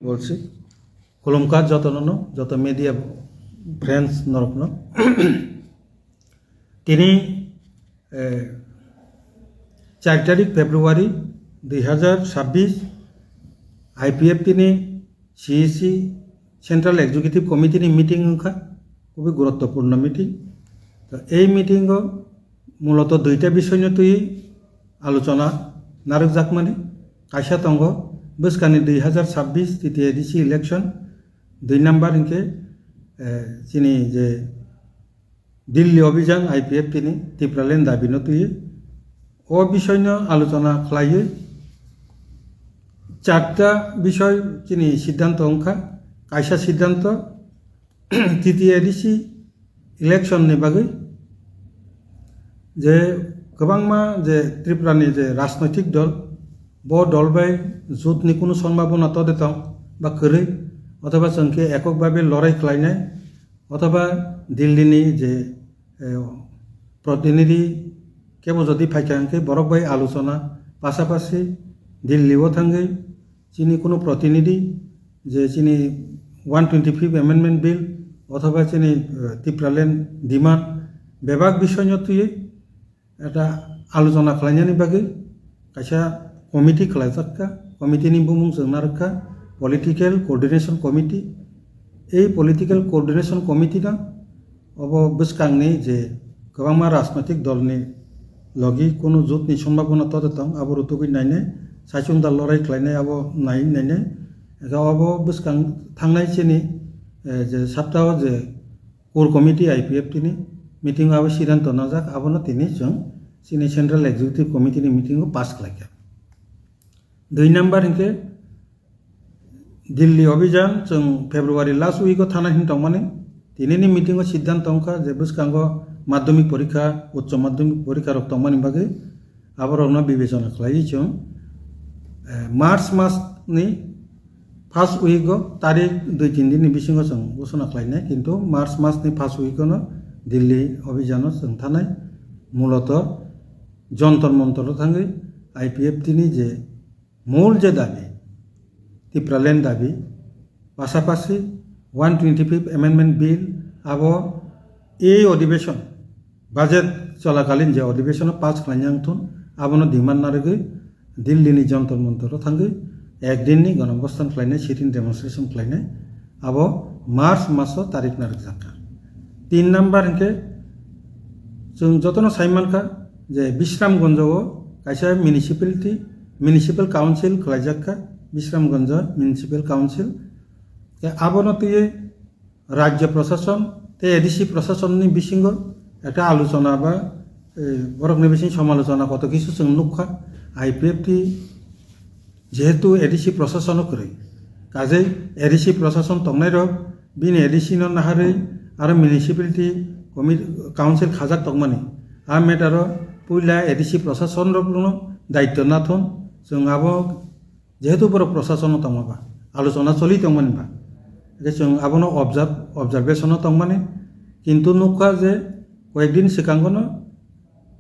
বলছি খুলুমকার যত media friends নরকনো তিনি 4 তারিখ ফেব্রুয়ারি 2026 IPF তিনি CEC সেন্ট্রাল এক্সিকিউটিভ কমিটিনি মিটিং হখা খুবই গুরুত্বপূর্ণ মিটিং। তো এই মিটিং মূলত দুইটা বিষয় নিয়ে তুই আলোচনা নারক জাকমানি কাইসা তঙ্গ বসকানি 2026 তৃতীয় এডিসি ইলেকশন 2 নাম্বার ইনকে চিনি যে দিল্লি অভিযান IPF তিনি ত্রিপুরালেন দাবিনো তুই ও বিষয় নিয়ে আলোচনা খাইয়ে 4টা বিষয় চিনি সিদ্ধান্ত অংখা কাইসা সিদ্ধান্ত তৃতীয় এডিসি ইলেকশনनि बागै যে गोबांमा जे त्रिपुरानि जे राजनैतिक दल ब दल बाय जुथनि कोनो सम्भावना तदेतां बा खोरै अथवा जोंखे एककभावे लड़ाई खालायनाय अथवा दिल्लीनि जे प्रतिनिधि केबो जदि फायखांखे बरक बाय आलोचना पासापासि दिल्लीआव थांगै चिनि कोनो प्रतिनिधि जे चिनि 125 एमेंडमेंट बिल अथवा चिनि त्रिपुरालेण्ड डिमांड बेबाग विषय तुई এটা আলোচনা খালাইনানি বাগै কাইসা কমিটি খালাইজাক্কা কমিটিनि बुमुं जोंना रखा पलिटिकल कोअर्डिनेशन कमिटी এই पलिटिकल कोअर्डिनेशन कमिटिना अब बसकांनि जे गोबांमा राजनैतिक दलनि लगी कोनो जुथनि सम्भावना तदेतां आबो रुतुगै नायनाय सायसुंदा लड़ाई खालायनाय आबो नायनाय अब बसकां थांनाय चिनि जे सप्ताह जे कोर कमिटी IPF तिनि मीटिंग आबो सिद्धांत नाजाक आबोनो तिनि जों चिनि सेंट्रल एग्जिक्यूटिव कमिटीनि मीटिंग पास खालायखा 2 नम्बर इनके दिल्ली अभियान जों फेब्रुवारी लास्ट उइक थानाय हिंताव माने तिनिनि मीटिंग सिद्धांत अंका जे बसकांग माध्यमिक परीक्षा उच्च माध्यमिक परीक्षा रक्तम माने बागै आबरनो विवेचना खालायो जों मार्च मासनि फार्स्ट उइक तारिख 2-3 दिननि बिसिङाव जों घोषणा खालायनाय किन्तु मार्च मासनि फार्स्ट उइकनो दिल्ली अभियान जों थानाय मूलत जंतर मंतर थांगै IPF तिनि जे मूल जे दाबी त्रिपुरालेण्ड दाबी पासापासि 125 एमेंडमेंट बिल अब এই অধিবেশন বাজেট চলাকালীন যে অধিবেশন পাস খালাইनांथुन आबोनो डिमांड नारगै दिल्लीनि जंतर मंतर थांगै एकदिननि गणअबस्थान खालायनाय सिटिं डेमनस्ट्रेशन खालायनाय अब मार्च मासाव तारिख नारग जाखा 3 नम्बर इनके जों जतन साइमानखा जे विश्रामगंजआव कायसा म्युनिसिपल काउंसिल खालायजाखा विश्रामगंज म्युनिसिपल काउंसिल आबोनो तुई राज्य प्रशासन ते एडिसि प्रशासननि बिसिङाव একটা आलोचना बा बरकनि बिसिं समालोचना कत किछु जों नुखा IPF टी जेहेतु एडिसि प्रशासन करे काजै एडिसि प्रशासन तंनाय रक बिन एडिसि न नाहारै आरो म्युनिसिपालिटी काउंसिल खाजाक तंमानि आ मेटार पुइला एडिसि प्रशासन रकनो दायित्व नाथन जों आबो जेहेतु बर प्रशासन तंमाबा आलोचना चलि तंमानिबा जों आबोनो ऑब्जार्वेशन तंमानि किन्तु नुखा जे कয়েকদিন सिगांगनो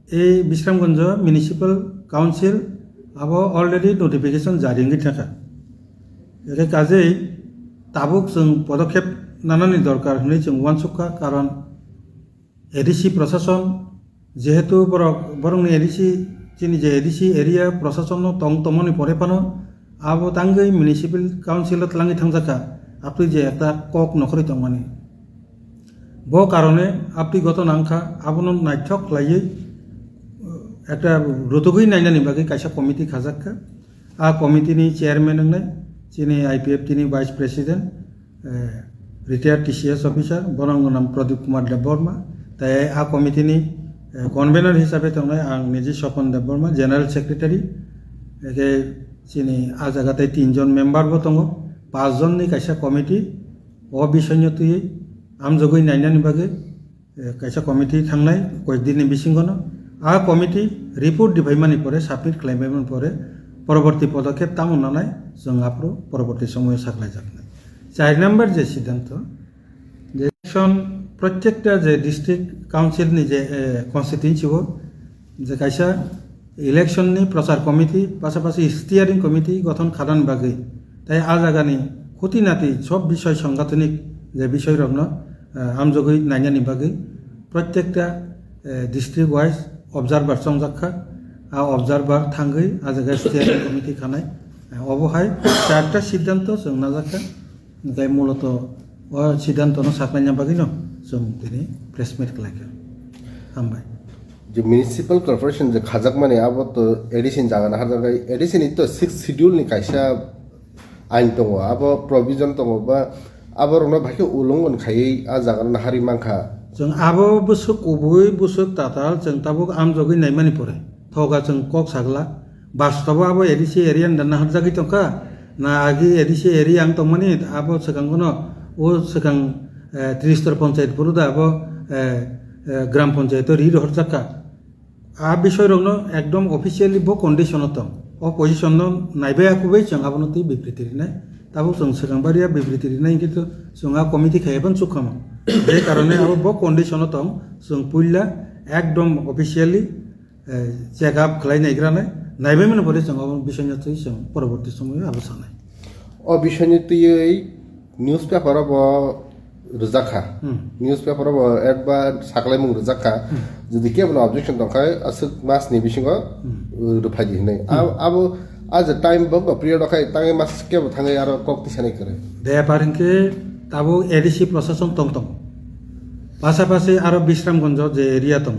ए विश्रामगंज म्युनिसिपल काउंसिल आबो अलरेडी नोटिफिकेशन जारी थाखा एके काजै ताबुक जों पदक्षेप नानानि दरकार होननाय जों वानसुखा कारण एडिसि प्रशासन जेहेतु बरंनि एडिसि चिनि जे एडिसि एरिया प्रशासन तमनि परेफानो आबो तांगै म्युनिसिपल काउंसिल तलांगै थांजाखा आपनि जे एकटा कक नखरै तंमानि ब कारणे आपनि गत नांखा आबोनो नायथक लायै একটা রতুগৈ নাইনানি বাগै কাইসা कमिटी खाजाखा आ कमिटीनि चेयरमैन होननाय चिनि IPF तिनि वाइस प्रेसिडेंट रिटायार्ड TCS अफिसार बरंग नाम प्रदीप कुमार देबबर्मा ताई आ कमिटीनि कन्वेनर हिसाबै थांनाय आं निजे स्वपन देबबर्मा जेनारेल सेक्रेटारि एके चिनि आ जायगाते 3 जन मेम्बारबो दङ 5 जननि काइसा कमिटी अ बिषयनि तुयै आमजगै नायनानि बागै काइसा कमिटी थांनाय कয়েকদিननि बिसिङावनो आ कमिटी रिपोर्ट दिभाइमानि परे सबमिट खालामबायमोन परे परवर्ती पदक्षेप तामनानै जों आपरो परवर्ती समय साख्लाय जागोन 4 नम्बर जे सिद्धांत जे इलेक्शन प्रत्येकटा जे डिस्ट्रिक्ट काउंसिलनि जे कन्स्टिट्युएन्सिआव जे काइसा इलेक्शननि प्रचार कमिटी पासापासि स्टीयरिंग कमिटी गठन खालामनो बागै ताई आ जायगानि খুঁটিনাটি সব বিষয় সাংগঠনিক যে বিষয় রগ্ন আমজগই নাইনানি বাকি প্রত্যেকটা ডিস্ট্রিক্ট ওয়াইজ অবজারভার সংজাখা অবজারভার থাঙ্গই আজকে স্টিয়ারিং কমিটি খানায় অবহায় 4টা সিদ্ধান্ত जों নাজাখা গাই মূলত ও সিদ্ধান্ত সাকনাইনা বাকি ন जों দিনে প্রেসমিট খালাইখা হামবাই যে মিউনিসিপাল কর্পোরেশন যে খাজাক মানে আবো তো এডিশন জাগানা হাজার এডিশন তো 6 শিডিউল নি কাইসা আইন দङ আবো প্রভিজন দङ বা আবো রংনা ভাইকে উলঙ্ঘন খাই আ জাগানা হারি মাংখা जों आबो बुसुक उबुय बुसुक ताताल जों ताबुक आमजगै नायमानि परे थगा जों कक सागला बास्तव आबो एडिसि एरियान दाना हरजागै तंका ना आगि एडिसि एरिया आं तंमानि आबो सकांगनो ओ सकां त्रिस्तर पञ्चायत पुरुदा आबो ग्राम पञ्चायत रिर हरजाका आ বিষয় রংনো একদম অফিসিয়ালি ব কন্ডিশন তং ও পজিশন নাইবাই আকুবাই जों आबोनति बिबृति रिनाय ताबो जों सकांबारिया बिबृति रिनाय किन्तु जों आ कमिटि खायबान सुखामा যে কারণে আবার ব কন্ডিশন তং जों পুইলা একদম অফিসিয়ালি চেক আপ খালাইনাই গ্রানে নাইবাই মানে পরে जों বিষয়নিতই जों পরবর্তী সময়ে আলোচনায় ও বিষয়নিতই নিউজ পেপার ব রজাখা নিউজ পেপার ব একবা সাকলাই মুং রজাখা যদি কেবল অবজেকশন দংখাই আসুক মাসনি বিসিং রুফাজি হই আবো আজ টাইম বগ পিরিয়ড খাই তাঙ্গে মাস কেবল থাঙ্গে আর কক্তি সানি করে দে পারেনকে তাবো এডিসি প্রশাসন তং পাশাপাশি আরো বিশ্রামগঞ্জ যে এরিয়া তং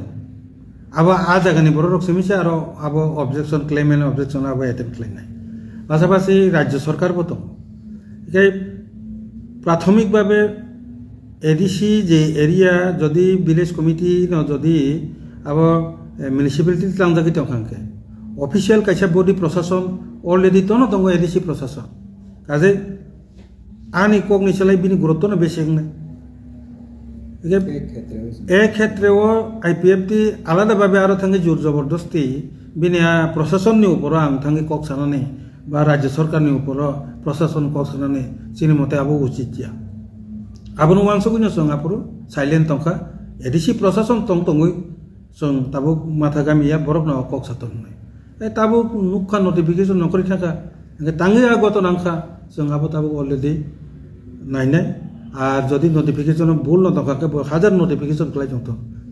আবার আ জায়গানি বড় রক সেমিছে আরো আবো অবজেকশন ক্লেম এন্ড অবজেকশন আবো অ্যাটেম্প ক্লেম নাই পাশাপাশি রাজ্য সরকার বতং এই প্রাথমিকভাবে এডিসি যে এরিয়া যদি ভিলেজ কমিটি যদি আবো মিউনিসিপালিটি তাংজাগি তংখাঙ্কে অফিসিয়াল কাইসা বডি প্রশাসন অলরেডি তনো দङ এডিসি প্রশাসন কাজে আনি কগনি চালাই বিনি গুরুত্ব না বেশি না এই ক্ষেত্রেও আইপিএফটি আলাদাভাবে আরো থাঙ্গে জোর জবরদস্তি বিনি প্রশাসননি উপর আং থাঙ্গে কক সানানে বা রাজ্য সরকারনি উপর প্রশাসন কক সানানে চিনি মতে আবো উচিত যা আবনো মাংসগুনি সং আপুরো সাইলেন্ট তংখা এডিসি প্রশাসন তং তংই সং তাবো মাথা গামিয়া বরক না কক সাতন নাই তাবো নুখা নোটিফিকেশন নকরি থাকা তাঙ্গে আগত নাংখা जों आबो ताबो अलरेडि नायनाय আর যদি নোটিফিকেশন ভুল নথকাকে হাজার নোটিফিকেশন খাই দন্ত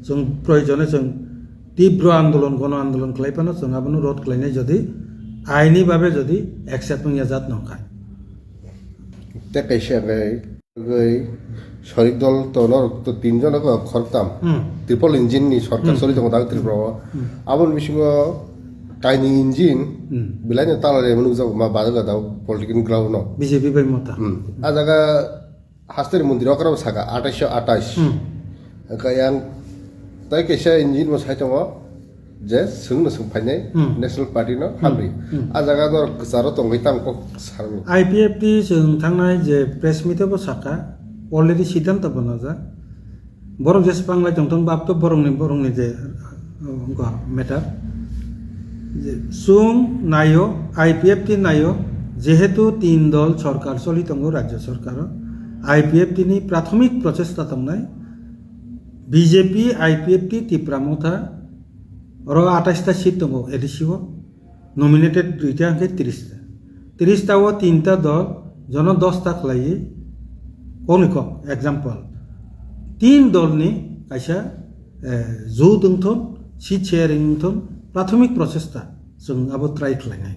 जों প্রয়োজনে जों তীব্র আন্দোলন গণ আন্দোলন খাইপানো जों আবনো রোধ খাইনাই যদি আইনিভাবে যদি একসেপ্ট নিয়া জাত নখায় তে কাইসা গই শরিক দল তনর তো তিনজন খরতাম ট্রিপল ইঞ্জিন নি সরকার চলি দङ দাগ ত্রিপুরা আবন বিসিং কাইনি ইঞ্জিন বিলাইনে তালারে মনুক যাব মা বাজাগা দাও পলিটিক্যাল গ্রাউন্ড বিজেপি বাই মতা আ জায়গা হাস্তের মন্দির অকরাম সাকা 2828 কায়াং তাই কেসা ইঞ্জিন মো সাইতङ যে सोंनो सोंफायनाय नेशनल पार्टी न हामरि आ जागा दर गसारो तंगै ताम को सारनि आईपीएफटी जों थांनाय जे प्रेस मिटबो साका अलरेडि सिद्धांत बनाजा बरं जेस बांला जंथन बाप तो बरंनि जे मेटार যে সুং নাইও আইপিএফটি নাইও যেহেতু 3 দল সরকার চলিতঙ্গ রাজ্য সরকার আইপিএফটি নি প্রাথমিক প্রচেষ্টা তংনাই বিজেপি আইপিএফটি ত্রিপুরামথা র 28টা সিট দङ এডিসিও নমিনেটেড 2টা আংকে 30টাও 3টা দল জন 10টা খালাই কোনিক एग्जांपल 3 দলনি কাইসা জু দংথন সিট শেয়ারিং থন প্রাথমিক প্রচেষ্টা जों आबो ट्राई खालायनाय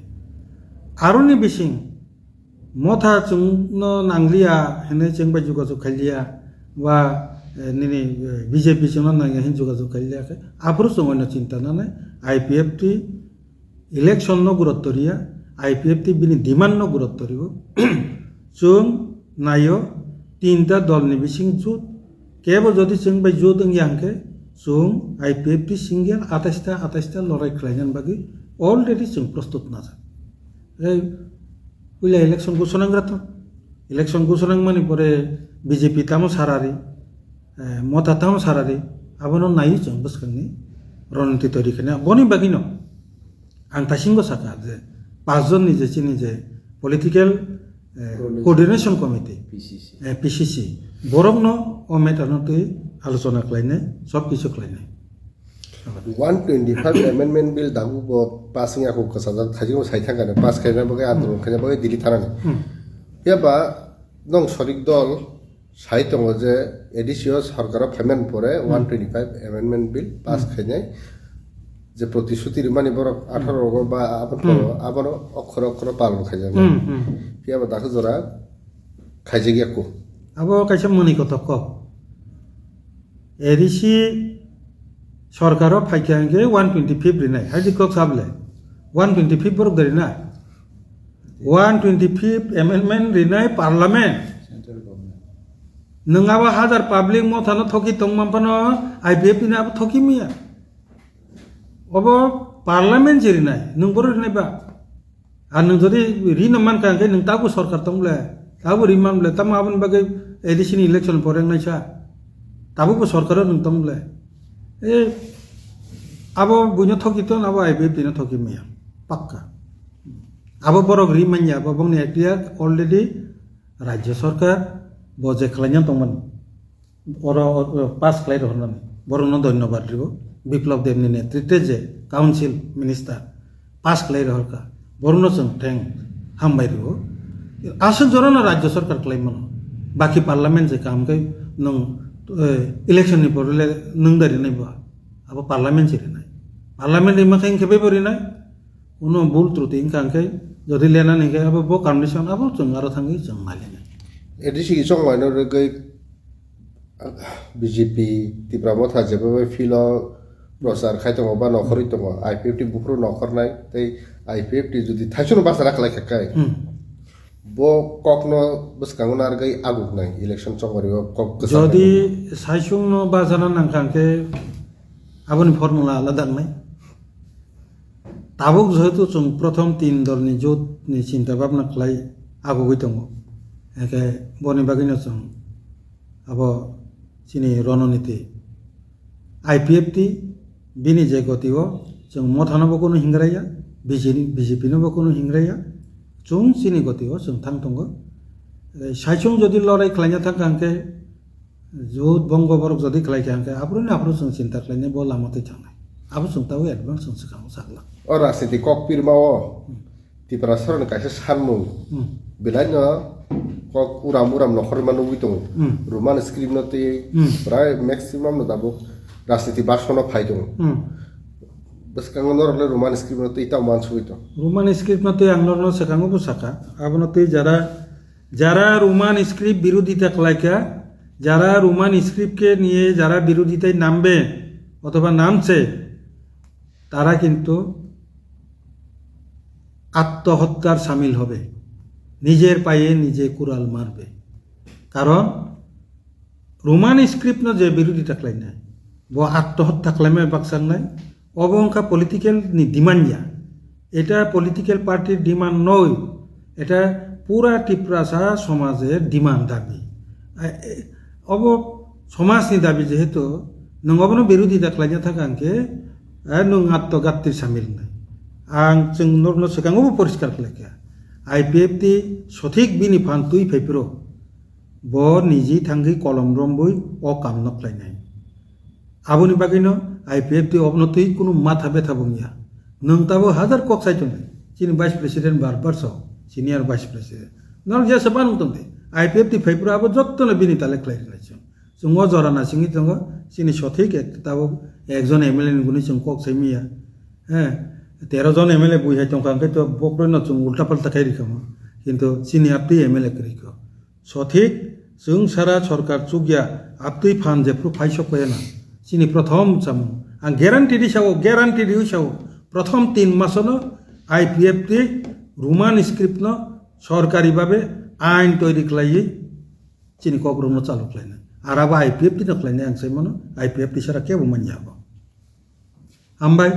आरोनि बिसिं मथा जों नांगलिया हेने जों बाय जुगाजुग खालिया बा निनि बीजेपी जों नांगलिया हेन जुगाजुग खालिया आफोर जों चिंता नानै आईपीएफटी इलेक्शन न गुरुत्व रिया आईपीएफटी बिनि डिमांड न गुरुत्व रियो जों नायो 3टा दलनि बिसिं जुत केबल जदि जों बाय जुत यांके जों आईपीएफटी सिंगेल 28टा लड़ाई खालायनान बागै अलरेडि जों प्रस्तुत नाजा उइला इलेक्शन घोषणाग्राथ इलेक्शन घोषणा माने परे बीजेपी तामो सारारि मता तामो सारारि आबनो नायो जों बसखांनि रणनीति तैरि खाना बनि बागै न आं तासिंगो साका जे 5 जननि जे चिनि जे पलिटिकल कोअर्डिनेशन कमिटी पीसीसी बरक न ओ मेटारनतै आलोचना खालायनाय सब किछु खालायनाय 125 amendment bill dagu bo passing aku kasada thaji mo saithang kana pass khaina bagai आंदोलन खाना बागै दिल्ली थाना या बा নং সরিক দল সাই দङ যে এডিসিও সরকার ফাইমেন্ট পরে 125 অ্যামেন্ডমেন্ট বিল পাস খাইনাই যে প্রতিশ্রুতি মানে বড় 18 বা আবার অক্ষর অক্ষর পালন খাইজানো পিয়াবা দাখো জরা খাইজে গিয়াকো আবো কাইছে মনি কত ক এডিসি সরকারও ফাইকাঙ্গে 125 রিনাই হাইদি কক সাবলে 125 বরক ধরি না 125 অ্যামেন্ডমেন্ট রিনাই পার্লামেন্ট नङाबा हाजार पाब्लिक मथानो थकी तंगमानपानो आईपीएफ नि आबो थकी मिया अब पार्लामेंट जिरिनाय नों बर रिनायबा आ नों जदि रिन मान कांगे नों ताबो सरकार तंगले ताबो रिमामले ताम आबन बागे एडिशन इलेक्शन परेंनायसा ताबो सरकार नों तंगले ए आबो बुनो थकी तो आबो आईपीएफ दिनो थकी मिया पक्का आबो बरक रिमान्या बबंनि एक्टिया अलरेडी राज्य सरकार बजे खालायना दंमोन पास खालाय हरनानै बरनो धन्यबाद रिबो बिप्लब देवनि नेतृत्वे जे काउन्सिल मिनिस्टार पास खालाय हरका बरनो जों थेंक हामबाय रिबो आसल जराना राज्य सरकार खालायमोन बाकी पार्लामेंट जे कामकै नों इलेक्शन नि परले नों दारि नायबा अब पार्लामेंट जिरिनाय पार्लामेंट इमाखै खेबे बरिनाय उनो बुल त्रुटि इंखांकै जदि लेना निगे अब बो कन्डिशन अब जों आरो थांगै जों मालिनाय एडिसी की चंग वाइनो रगै बीजेपी तिब्रामो था जेबो फिल प्रचार खाय दङ बा नखरै दङ आईपीएफ टी बुफ्रु नखरनाय तै आईपीएफ टी जुदि थाइसुनो बासा राखलाय खाय बो ककनो बसकांगो नारगै आगुकनाय इलेक्शन चंगरियो कक जदि साइसुनो बाजाना नांखांके आबनि फर्मुला आलादा नाय ताबुक जेहेतु जों प्रथम 3 दलनि जोतनि चिन्ता भाबना खालाय आगुगै दङ एके बनि बागैनो जों अब चिनि रणनीति आईपीएफ टी बिनि जे गतिओ जों मथानोबो कोनो हिंग्राया बीजेपी नोबो कोनो हिंग्राया जों चिनि गतिओ जों थां दङ साइसुं जदि लड़ाई खालायना थांखांके जोत बंग बरक जदि खालायखांके आब्रु जों चिन्ता खालायनाय बो लामाते थांनाय आबो जों ताव एडभान्स जों सिगाङाव सागला और राजनीति कक पिरमाओ तिब्रा सरन कायसे सानमु बिलाइनो कक उराम नखर मानु दङ रोमान स्क्रिप्ट नते प्राय मैक्सिमाम न दाबो राजनीति भाषण फाइ दङ बस कांगो नरले रोमान स्क्रिप्ट नते इता मानसुइ दङ रोमान स्क्रिप्ट नते आंनरनो सेकांगो बुसाका आबनते যারা রোমান স্ক্রিপ্ট বিরোধিতা খালাইকা যারা রোমান স্ক্রিপ্টকে নিয়ে যারা বিরোধিতায় নামবে অথবা নামছে তারা কিন্তু আত্মহত্যার সামিল হবে নিজের পায়ে নিজে কুড়াল মারবে কারণ রোমান স্ক্রিপ্ট যে বিরোধিতা খালাইনায় ব আত্মহত্যা খালাইমে বাকসাংনাই অবংকা পলিটিক্যাল ডিমান্ড এটা পলিটিক্যাল পার্টির ডিমান্ড নয় এটা পুরা টিপ্রাসা সমাজের ডিমান্ড দাবি अब समाजनि दाबि जेहेतु नङाबानो बिरोधिता खालायना थाखांके नों आत्मघाती सामिल नाय आं जों नरनो सिगाङावबो परिष्कार खालायखाया आईपीएफटी सठिक बिनि फानतुइ फाइप्रो ब निजि थांगि कलम रम्बुइ अ कामनो खालायनाय आबोनि बागैनो आईपीएफटी अबनतुइ कुनु माथा बेथा बुंया नों ताबो हाजार कक साइतों चिनि भाइस प्रेसिडेंट बारबारसो सिनियर भाइस प्रेसिडेंट नर जेसे बानुतोंदे आईपीएफटी फाइप्रो आबो जत्तनो बिनि ताले खालायनायसो जों जराना सिंगि दङ सिनि सठिक ताबो एकजन एमएलए गुनि जों कक साइमिया 13 जन एमएलए बुइहाय दंखांके तो बक्रनो जों उल्टा पाल्टा खायरिखाम किन्तु सिनि आपति एमएलए करिखो सठिक जों सारा सरकार चुगिया आपति फान जेफ्रु फाइसकयना सिनि प्रथम सामु आं ग्यारान्टि दिसाव प्रथम 3 मासनो आईपीएफटी रोमान स्क्रिप्टनो सरकारी भावे आइन तैरि खालायै चिनि ककरनो चालु खालायनाय आरो आईपीएफटी खालायनाय आं साइमानो आईपीएफटी सारा केबो मानियाबो हामबाय